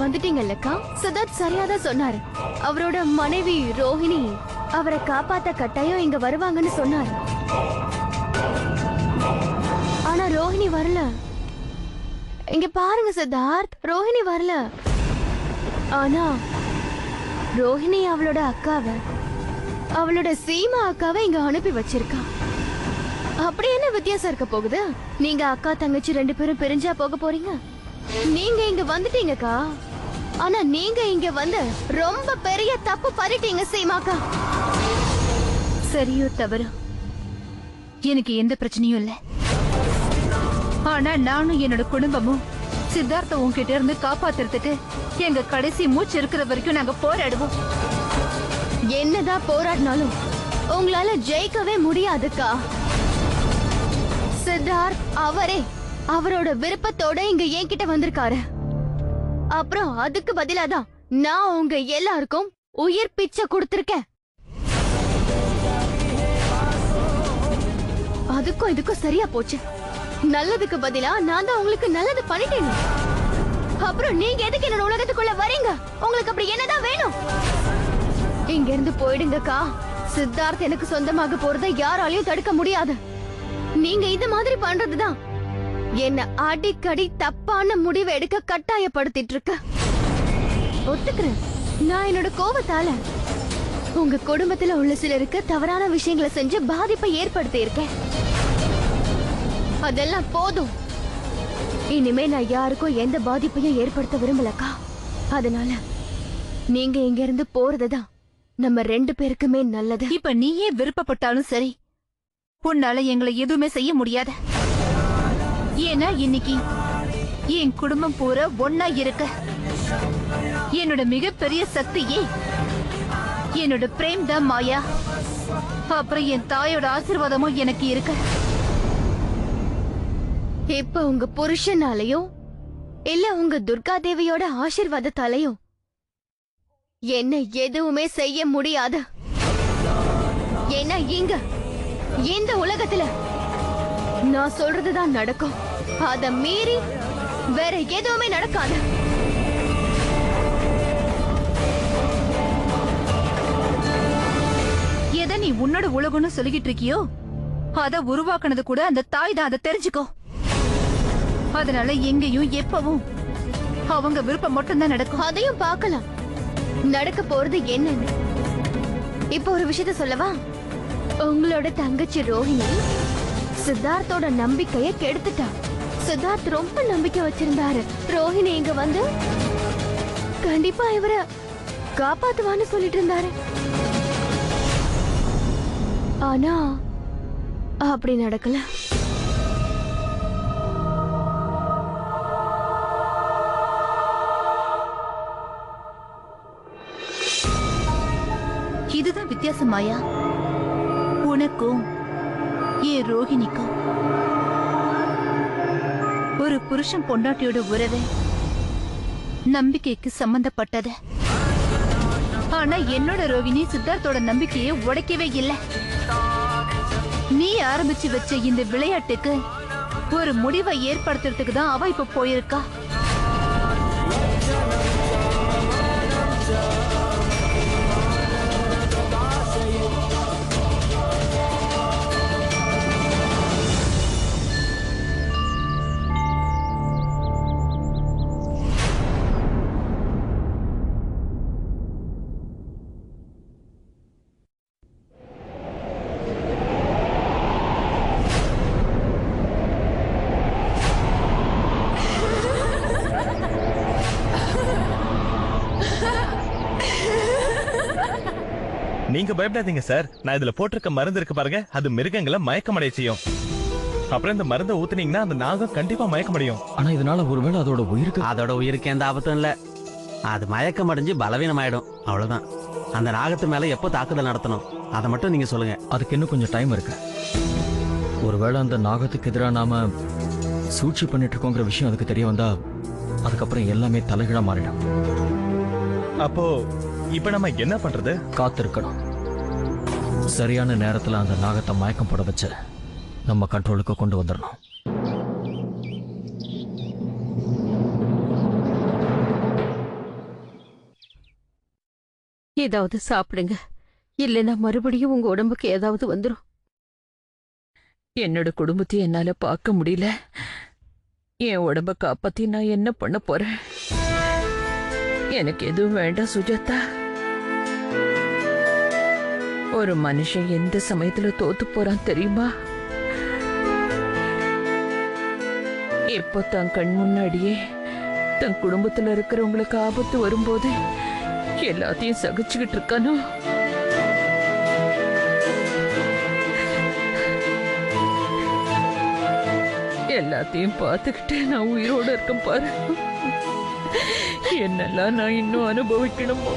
வந்துட்டீங்கல்லக்கா. சித்தார்த் சரியாதான் சொன்னாரு. அவரோட மனைவி ரோஹிணி அவரை காப்பாத்த கட்டாயம் இங்க வருவாங்கன்னு சொன்னாரு. ஆனா ரோஹிணி வரல. இங்க பாருங்க சித்தார்த், ரோஹிணி வரல. ஆனா ரோஹிணி அவளோட அக்காவை, அவளோட சீமா அக்காவை இங்க அனுப்பி வச்சிருக்கா. அப்படி என்ன வித்தியாசம் இருக்க போகுது? நீங்க அக்கா தங்கச்சி 2 பேரும் பிரிஞ்சா போக போறீங்க? நீங்க இங்க வந்துட்டீங்கக்கா. ஆனா நீங்க இங்க வந்து ரொம்ப பெரிய தப்பு பண்ணிட்டீங்க சீமாக்கா. சரியோ தவறோ எனக்கு எந்த பிரச்சனையும் இல்ல. ஆனா நானும் என்னோட குடும்பமும் சித்தார்த்த உன்கிட்ட இருந்து காப்பாத்துறதுக்கு எங்க கடைசி மூச்சு இருக்கிற வரைக்கும் நாங்க போராடுவோம். என்னதான் போராடினாலும் உங்களால ஜெயிக்கவே முடியாதுக்கா. சித்தார்த் அவரோட விருப்பத்தோட இங்க என்கிட்ட வந்திருக்காரு. அப்புறம் அதுக்கு பதிலாதான் நான் உங்க எல்லாருக்கும் உயிர் பிச்சை கொடுத்திருக்கேன். அதுக்கும் இதுக்கும் சரியா போச்சு. நல்லதுக்கு பதிலா நான் தான் உங்களுக்கு நல்லது பண்ணிட்டேன். அப்புறம் நீங்க எதுக்கு என்னோட உலகத்துக்குள்ள வரீங்க? உங்களுக்கு அப்படி என்னதான் வேணும்? இங்க இருந்து போயிடுங்கக்கா. சித்தார்த் எனக்கு சொந்தமாக போறதை யாராலையும் தடுக்க முடியாது. நீங்க இந்த மாதிரி பண்றதுதான் என்ன அடிக்கடி தப்பான முடிவு எடுக்க கட்டாயப்படுத்திட்டு இருக்க. ஒத்துக்கிறேன், நான் என்னோட கோபத்தால உங்க குடும்பத்துல உள்ள சிலருக்கு தவறான விஷயங்களை செஞ்சு பாதிப்பை ஏற்படுத்தி இருக்கேன். அதெல்லாம் போதும். இனிமே நான் யாருக்கும் எந்த பாதிப்பையும் ஏற்படுத்த விரும்பலக்கா. அதனால நீங்க இங்க இருந்து போறதுதான் நம்ம 2 பேருக்குமே நல்லது. இப்ப நீயே விருப்பப்பட்டாலும் சரி, உன்னால எங்களை எதுவுமே செய்ய முடியாது. ஏன்னா இன்னைக்கு என் குடும்பம் பூரா ஒன்னா இருக்க என்னோட மிகப்பெரிய சக்தியே என்னோட பிரேம் தான் மாயா. அப்புறம் என் தாயோட ஆசீர்வாதமும் எனக்கு இருக்கு. இப்ப உங்க புருஷனாலையும் இல்ல உங்க துர்கா தேவியோட ஆசீர்வாதத்தாலையும் என்ன எதுவுமே செய்ய முடியாது. ஏன்னா இங்க இந்த உலகத்துல நான் சொல்றதுதான் நடக்கும். அத மீறி வேற எதுவுமே நடக்காது. எதை நீ உன்னோட உலகம்னு சொல்லிக்கிட்டு இருக்கியோ அத உருவாக்குனது கூட அந்த தாய் தான். அதை தெரிஞ்சுக்கோ. அதனால எங்கேயும் எப்பவும் அவங்க விருப்பம் மட்டும்தான் நடக்கும். அதையும் பார்க்கலாம் நடக்க போறது என்னன்னு. இப்ப ஒரு விஷயத்த சொல்லவா? உங்களோட தங்கச்சி ரோஹிணி சித்தார்த்தோட நம்பிக்கைய கெடுத்துட்டா. சித்தார்த் ரொம்ப நம்பிக்கை வச்சிருந்தாரு. ரோஹிணி இங்க வந்து கண்டிப்பா இவரை காப்பாத்துவான்னு சொல்லிட்டு இருந்தாரு. ஆனா அப்படி நடக்கல. இதுதான் வித்தியாசம் மாயா. உனக்கும் ஏன் ரோஹிணிக்கும் ஒரு புருஷன் பொண்டாட்டியோட உறவு நம்பிக்கைக்கு சம்பந்தப்பட்டது. ஆனா என்னோட ரோஹிணி சித்தார்த்தோட நம்பிக்கையை உடைக்கவே இல்லை. நீ ஆரம்பிச்சு வச்ச இந்த விளையாட்டுக்கு ஒரு முடிவை ஏற்படுத்துறதுக்கு தான் அவ இப்ப போயிருக்கா. நீங்க பயப்படாதீங்க சார். நான் இதுல போட்டிருக்க மருந்து இருக்கு பாருங்க, அது மிருகங்களை மயக்கமடைய செய்யும். அப்புறம் இந்த மருந்தை ஊத்துனீங்கன்னா அந்த நாகம் கண்டிப்பா மயக்கமடையும். ஆனா இதனால ஒருவேளை அதோட உயிருக்கு எந்த ஆபத்தும் இல்ல. அது மயக்கம் அடைஞ்சு பலவீனமாயிடும், அவ்வளவுதான். அந்த நாகத்து மேல எப்போ தாக்குதல் நடத்தணும் அதை மட்டும் நீங்க சொல்லுங்க. அதுக்கு இன்னும் கொஞ்சம் டைம் இருக்கு. ஒருவேளை அந்த நாகத்துக்கு எதிராக நாம சூழ்ச்சி பண்ணிட்டு இருக்கோங்கிற விஷயம் அதுக்கு தெரிய வந்தா அதுக்கப்புறம் எல்லாமே தலைகீழா மாறிடும். அப்போ இப்ப நம்ம என்ன பண்றது? காத்திருக்கணும். சரியான நேரத்துல அந்த நாகத்தை மயக்கம் போட வச்சு நம்ம கண்ட்ரோலுக்கு கொண்டு வந்துடணும். ஏதாவது சாப்பிடுங்க, இல்லைன்னா மறுபடியும் உங்க உடம்புக்கு ஏதாவது வந்துடும். என்னோட குடும்பத்தை என்னால பார்க்க முடியல. என் உடம்ப காப்பாத்தி நான் என்ன பண்ண போறேன்? எனக்கு எதுவும் வேண்டாம் சுஜாதா. ஒரு மனுஷன் எந்த சமயத்துல தோத்து போறான் தெரியுமா? எப்போ தன் கண் முன்னாடியே தன் குடும்பத்துல இருக்கிறவங்களுக்கு ஆபத்து வரும்போது எல்லாத்தையும் சகிச்சுக்கிட்டு இருக்கானோ, எல்லாத்தையும் பார்த்துக்கிட்டே நான் உயிரோட இருக்கேன் பாரு. என்னெல்லாம் நான் இன்னும் அனுபவிக்கணுமோ.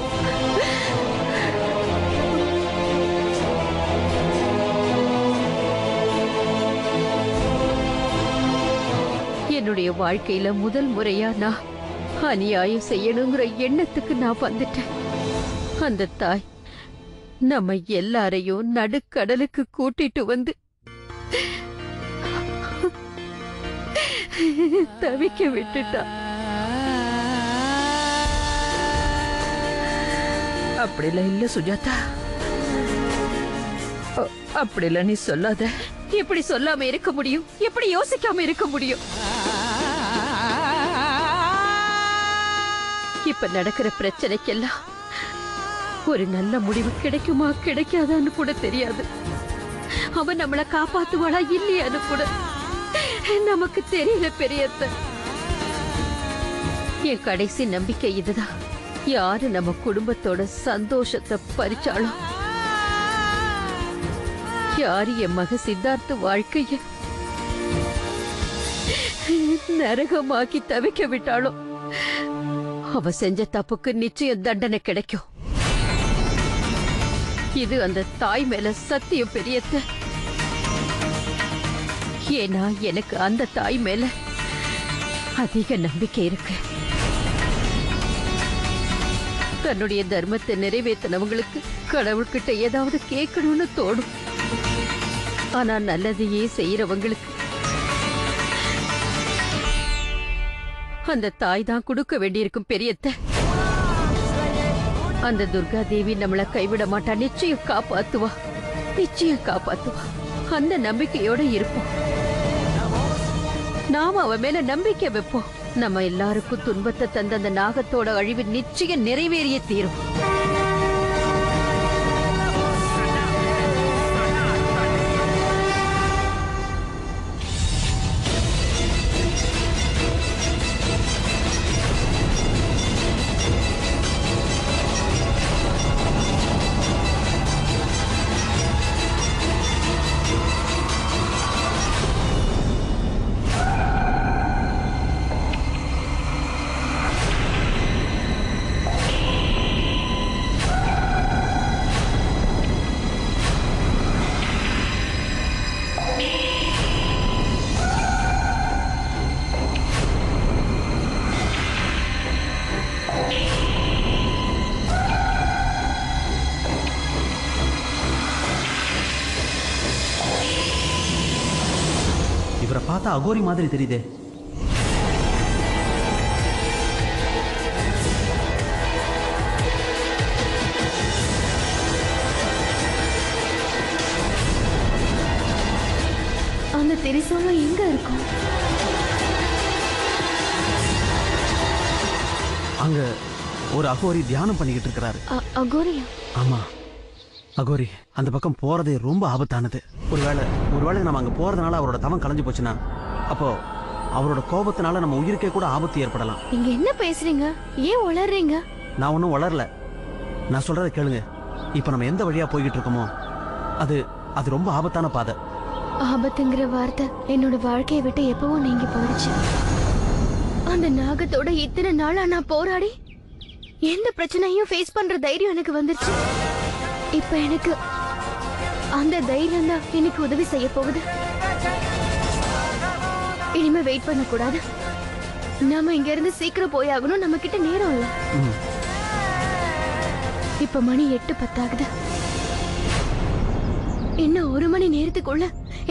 என்னுடைய வாழ்க்கையில முதல் முறையா நான் அநியாயம் செய்யணுங்கிற எண்ணத்துக்கு நான் வந்துட்டேன். அந்த தாய் நம்ம எல்லாரையும் நடுக்கடலுக்கு கூட்டிட்டு வந்து தவிக்க விட்டுட்டா. அப்படிலாம் இல்ல சுஜாதா, அப்படிலாம் நீ சொல்லாத. எப்படி சொல்லாம இருக்க முடியும்? எப்படி யோசிக்காம இருக்க முடியும்? இப்ப நடக்கிற பிரச்சனைக்கெல்லாம் ஒரு நல்ல முடிவு கிடைக்குமா கிடைக்காதான்னு கூட தெரியாது. அவன் நம்மளை காப்பாத்துவாளா இல்லையான்னு கூட நமக்கு தெரியல பெரியத்த. என் கடைசி நம்பிக்கை இதுதான். யாரு நம்ம குடும்பத்தோட சந்தோஷத்தை பறிச்சாலும், யாரு என் மக சித்தார்த்த வாழ்க்கைய நரகமாக்கி தவிக்க விட்டாலும், அவ செஞ்ச தப்புக்கு நிச்சயம் தண்டனை கிடைக்கும். இது அந்த தாய் மேல சத்தியம் பெரியத்த. ஏன்னா எனக்கு அந்த தாய் மேல அதிக நம்பிக்கை இருக்கு. தன்னுடைய தர்மத்தை நிறைவேற்றினவங்களுக்கு கடவுள்கிட்ட ஏதாவது கேட்கணும்னு தோணும். ஆனா நல்லதையே செய்யறவங்களுக்கு அந்த தாய் தான் கொடுக்க வேண்டியிருக்கும் பெரியத்த. அந்த துர்கா தேவி நம்மள கைவிட மாட்டா. நிச்சயம் காப்பாத்துவா, நிச்சயம் காப்பாத்துவா. அந்த நம்பிக்கையோட இருப்போம். நாம அவ மேல நம்பிக்கை வைப்போம். நம்ம எல்லாருக்கும் துன்பத்தை தந்த அந்த நாகத்தோட அழிவு நிச்சயம் நிறைவேறிய தீரும். இவரை பார்த்தா அகோரி மாதிரி தெரியுதே. அந்த திரிசூலம் எங்க இருக்கும்? அங்க ஒரு அகோரி தியானம் பண்ணிக்கிட்டு இருக்கிறாரு. அகோரியா? ஆமா, அகோரி அந்த பக்கம் போறதே ரொம்ப ஆபத்தானது. ஒருவேளை நம்ம அங்க போறதுனால அவரோட தவம் கலைஞ்சு போச்சுன்னா, அப்போ அவரோட கோபத்தினால நம்ம உயிருக்கே கூட ஆபத்து ஏற்படலாம். நீங்க என்ன பேசுறீங்க? ஏன் உளறீங்க? நான் ஒன்னும் வளரல, நான் சொல்றதை கேளுங்க. இப்ப நம்ம எந்த வழியா போய்கிட்டு இருக்கோமோ அது ரொம்ப ஆபத்தான பாதை. ஆபத்துங்கிற வார்த்தை என்னோட வாழ்க்கையை விட்டு எப்பவோ நீங்கி போயிடுச்சு. அந்த நாகத்தோட இத்தனை நாளா நான் போராடி எந்த பிரச்சனையும் ஃபேஸ் பண்ற தைரியம் எனக்கு வந்துருச்சு. இப்ப எனக்கு அந்த தைரியம் தான் எனக்கு உதவி செய்ய போகுது. இனிமே வெயிட் பண்ண கூடாது. நாம இங்க இருந்து சீக்கிரம் போயாகணும். நம்ம கிட்ட நேரம் இல்ல. இப்ப மணி 8:10 ஆகுது. இன்னும் 1 மணி நேரத்துக்குள்ள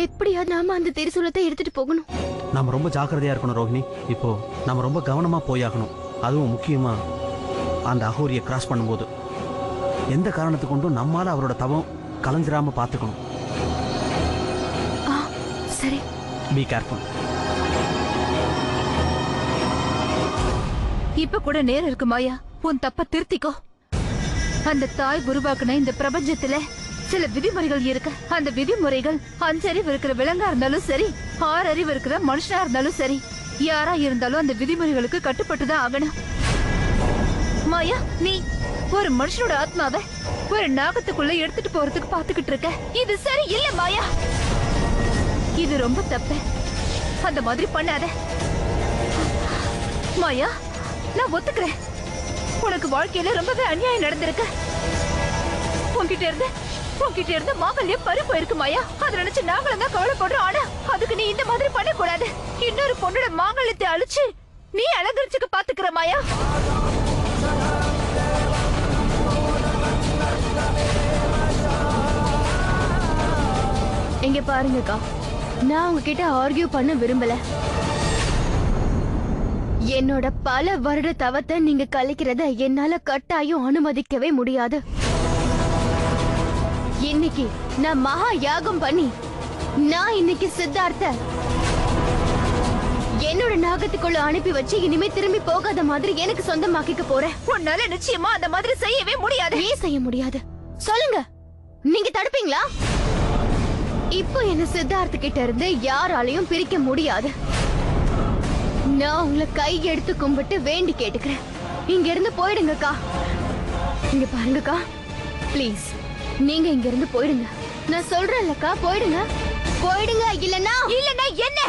எப்படியாவது நாம அந்த திரிசூலத்தை எடுத்துட்டு போகணும். நாம ரொம்ப ஜாக்கிரதையா இருக்கணும் ரோஹிணி. இப்போ நாம ரொம்ப கவனமா போயாகணும். அதுவும் முக்கியமா அந்த அகோரியை கிராஸ் பண்ணும்போது. எந்த காரணத்துக்கு கொண்டும் நம்மால அவரோட தவம் கலைஞ்சிராம பாத்துக்கணும். சரி. Be careful. இப்ப கூட நேரம் இருக்கு மாயா, உன் தப்ப திருத்திக்கோ. அந்த தாய் உருவாக்குன இந்த பிரபஞ்சத்துல சில விதிமுறைகள் இருக்கு. அந்த விதிமுறைகள் 5 அறிவு இருக்கிற விலங்கா இருந்தாலும் சரி, 6 அறிவு இருக்கிற மனுஷனா இருந்தாலும் சரி, யாரா இருந்தாலும் அந்த விதிமுறைகளுக்கு கட்டுப்பட்டுதான் ஆகணும். மாயா, நீ ஒரு மனுஷனோட ஆத்மாவை ஒரு நாகத்துக்குள்ள எடுத்துட்டு போறதுக்கு பாத்துக்கிட்டு இருக்க. இது சரி இல்ல மாயா, இது ரொம்ப தப்பு. அந்த மாதிரி பண்ணாத மாயா. நான் ஒத்துக்கிறேன், உனக்கு வாழ்க்கையில ரொம்பவே அநியாயம் நடந்திருக்கு. உன்கிட்ட இருந்து மாங்கல்யம் பறி போயிருக்கு மாயா. அதை நினைச்சு நாங்களும் தான் கவலைப்படுறோம். ஆனா அதுக்கு நீ இந்த மாதிரி பண்ணக்கூடாது. இன்னொரு பொண்ணோட மாங்கல்யத்தை அழிச்சு நீ அலங்கரிச்சுக்க பாத்துக்கிற மாயா. இங்க பாருங்கக்கா, நான் உங்ககிட்ட ஆர்கியூ பண்ண விரும்பல. என்னோட பல வருட தவத்தை நீங்க கலைக்கிறத என்னால கட்டாயம் அனுமதிக்கவே முடியாது. இன்னைக்கு நான் மகா யாகம் பண்ணி நான் இன்னைக்கு சித்தார்த்த என்னோட நாகத்துக்குள்ள அனுப்பி வச்சு இனிமே திரும்பி போகாத மாதிரி எனக்கு சொந்தமாக்கிக்க போறேன். உன்னால நிச்சயமா அந்த மாதிரி செய்யவே முடியாது. ஏன் செய்ய முடியாது சொல்லுங்க, நீங்க தடுப்பீங்களா? இப்போ என்ன சித்தார்த்த கிட்ட இருந்து யாராலையும் பிரிக்க முடியாது. நான் உங்களை கை எடுத்து கும்பிட்டு வேண்டி கேட்டுக்கிறேன், இங்க இருந்து போயிடுங்கக்கா. இங்க பாருங்கக்கா, பிளீஸ் நீங்க இங்க இருந்து போயிடுங்க. நான் சொல்றேன்லக்கா, போயிடுங்க. போயிடுங்க. இல்லனா என்ன?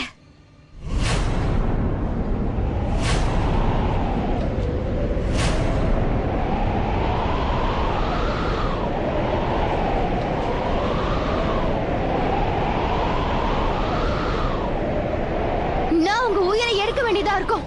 நான் உங்க உயிரை எடுக்க வேண்டியதா இருக்கும்.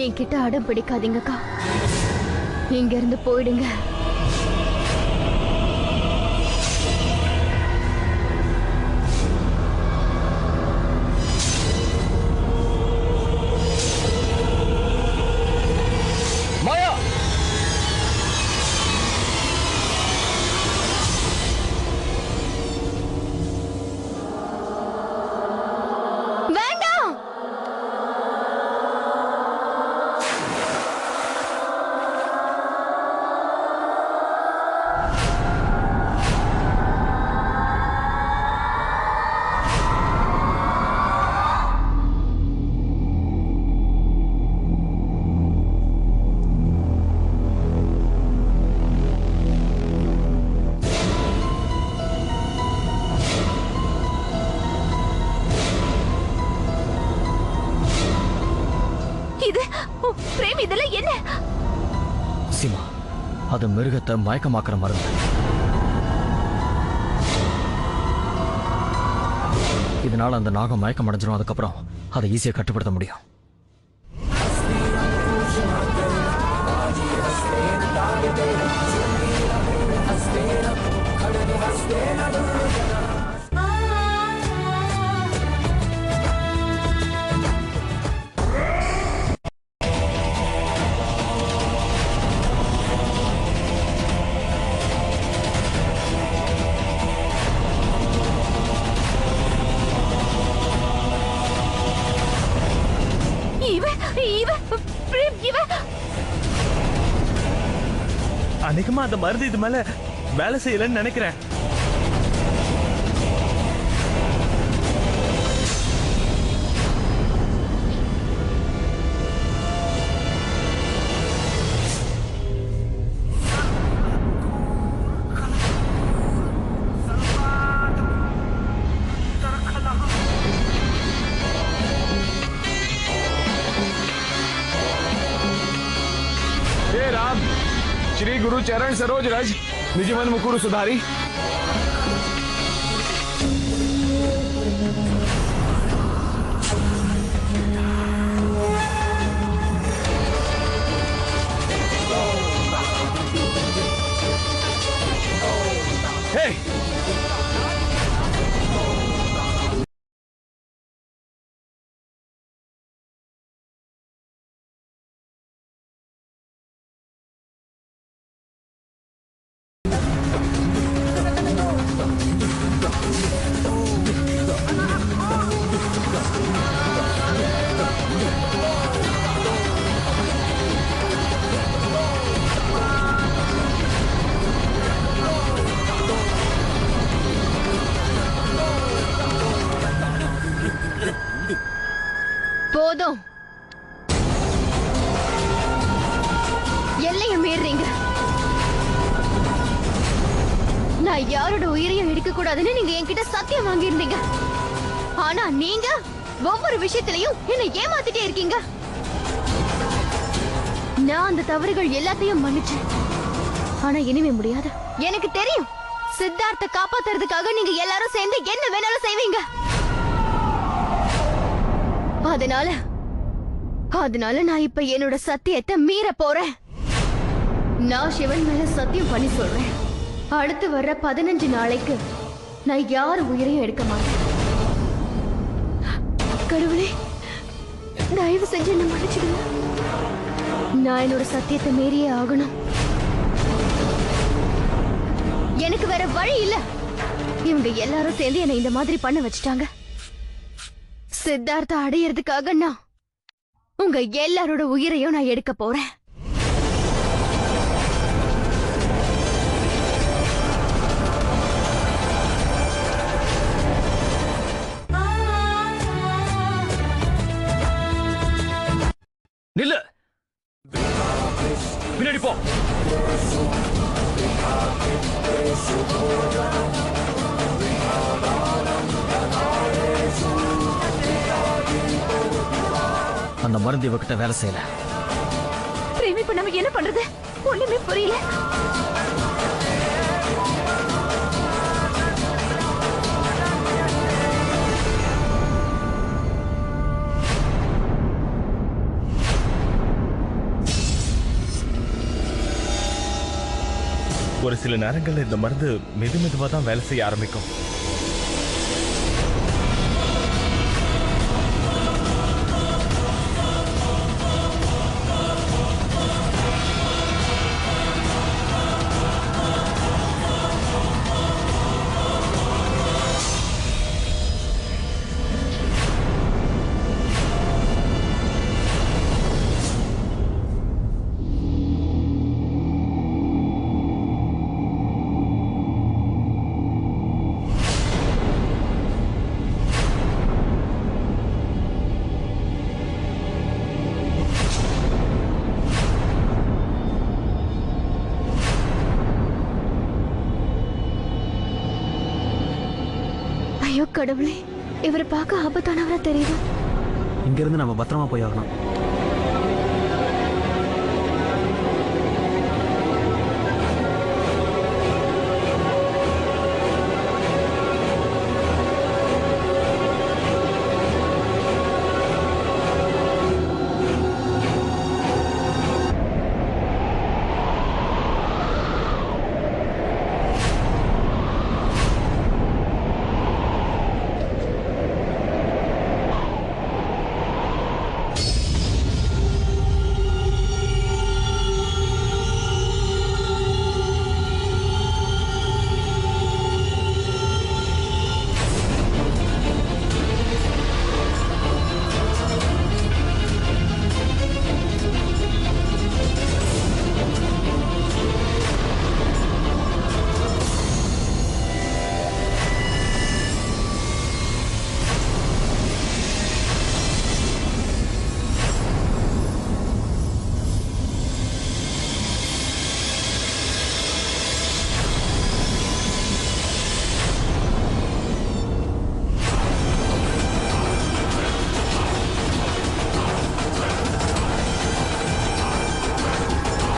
என்கிட்ட அடம் பிடிக்காதீங்கக்கா, இங்க இருந்து போயிடுங்க. மாயா, வேண்டாம். பிரேம், இதெல்லாம் என்ன? சீமா, அது மிருகத்தை மயக்கமாக்குற மருந்து. இதனால அந்த நாகம் மயக்கம் அடைஞ்சிரும். அதுக்கப்புறம் அதை ஈஸியா கட்டுப்படுத்த முடியும். அன்னைக்குமா அந்த மருந்து இது மேல வேலை செய்யலன்னு நினைக்கிறேன். ராம், गुरु चरण सरोज रज निज मन मुकुर सुधारी। हे போதும், எல்லையும் மீறீங்க. நான் யாரோட உயிரையும் எடுக்க கூடாதுன்னு நீங்க என்கிட்ட சத்தியம் வாங்கியிருந்தீங்க. ஆனா நீங்க ஒவ்வொரு விஷயத்திலையும் என்ன ஏமாத்திட்டே இருக்கீங்க. நான் அந்த தவறுகள் எல்லாத்தையும் மன்னிச்சேன். ஆனா இனிமே முடியாது. எனக்கு தெரியும், சித்தார்த்த காப்பாத்துறதுக்காக நீங்க எல்லாரும் சேர்ந்து என்ன வேணாலும் செய்வீங்க. அதனால நான் இப்ப என்னோட சத்தியத்தை மீற போறேன். நான் சிவன் மேல சத்தியம் பண்ணி சொல்றேன், அடுத்து வர்ற 15 நாளைக்கு நான் யார் உயிரையும் எடுக்க மாட்டேன். கடவுளே, தயவு செஞ்சு என்ன மன்னிச்சிடுங்க. நான் என்னோட சத்தியத்தை மீறியே ஆகணும். எனக்கு வேற வழி இல்ல. இவங்க எல்லாரும் சேர்ந்து என்னை இந்த மாதிரி பண்ண வச்சுட்டாங்க. சித்தார்த்த அடையறதுக்காக நான் உங்க எல்லாரோட உயிரையும் நான் எடுக்க போறேன். நில்லு, பின்னாடி போ. அந்த மருந்து இவகிட்ட வேலை செய்யல. பிரேமி, இப்ப நம்ம என்ன பண்றது? ஒண்ணுமே புரியல. ஒரு சில நேரங்கள்ல இந்த மருந்து மெதுவா தான் வேலை செய்ய ஆரம்பிக்கும். ஐயோ கடவுளே, இவரை பார்க்க ஆபத்தானவரா தெரியுது. இங்கிருந்து நம்ம பத்திரமா போய் ஆகணும்.